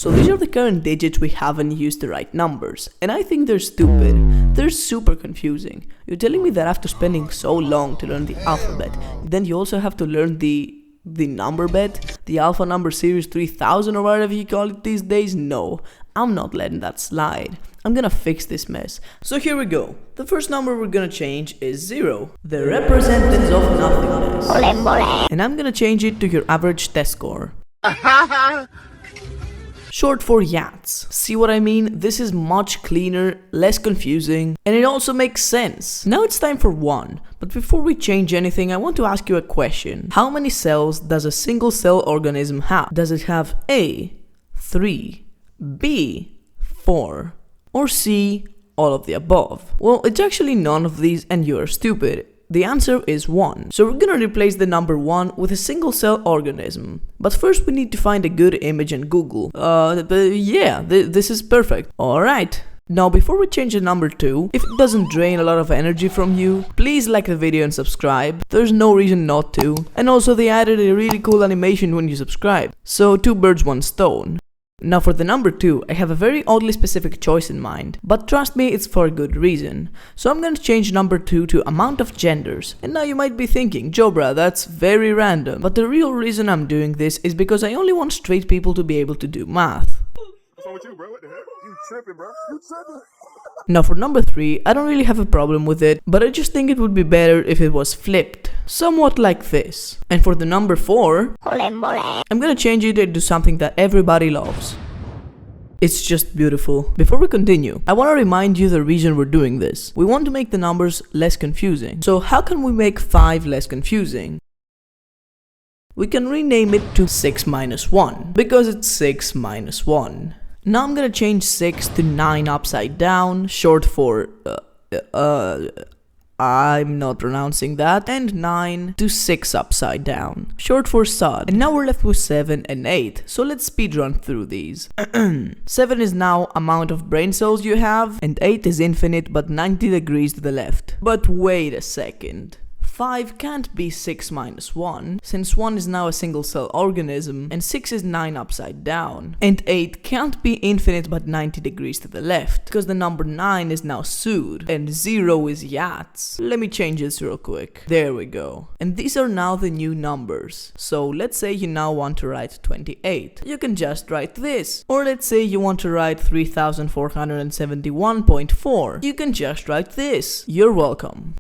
So these are the current digits we haven't used to write numbers, and I think they're stupid. They're super confusing. You're telling me that after spending so long to learn the alphabet, then you also have to learn the number bed, the alpha number series 3000 or whatever you call it these days? No, I'm not letting that slide. I'm gonna fix this mess. So here we go. The first number we're gonna change is 0, the representatives of nothingness. And I'm gonna change it to your average test score. Short for YATS. See what I mean? This is much cleaner, less confusing, and it also makes sense. Now it's time for 1, but before we change anything, I want to ask you a question. How many cells does a single cell organism have? Does it have A, 3, B, 4, or C, all of the above? Well, it's actually none of these and you are stupid. The answer is 1. So we're gonna replace the number 1 with a single cell organism. But first we need to find a good image in Google. This is perfect. Alright. Now before we change the number 2, if it doesn't drain a lot of energy from you, please like the video and subscribe. There's no reason not to. And also they added a really cool animation when you subscribe. So 2 birds, 1 stone. Now for the number 2, I have a very oddly specific choice in mind, but trust me, it's for a good reason. So I'm gonna change number 2 to amount of genders. And now you might be thinking, Jobra, that's very random. But the real reason I'm doing this is because I only want straight people to be able to do math. What's wrong with you, bro? What the heck? You tripping, bro? You tripping? Now for number 3, I don't really have a problem with it, but I just think it would be better if it was flipped. Somewhat like this. And for the number 4, I'm gonna change it into something that everybody loves. It's just beautiful. Before we continue, I want to remind you the reason we're doing this. We want to make the numbers less confusing. So how can we make 5 less confusing? We can rename it to 6 minus 1, because it's 6 minus 1. Now I'm gonna change 6 to 9 upside down, short for I'm not pronouncing that, and 9 to 6 upside down, short for sod. And now we're left with 7 and 8, so let's speedrun through these. 7 is now amount of brain cells you have, and 8 is infinite but 90 degrees to the left. But wait a second. 5 can't be 6 minus 1, since 1 is now a single cell organism, and 6 is 9 upside down. And 8 can't be infinite but 90 degrees to the left, because the number 9 is now sued, and 0 is YATS. Let me change this real quick. There we go. And these are now the new numbers. So let's say you now want to write 28. You can just write this. Or let's say you want to write 3471.4. You can just write this. You're welcome.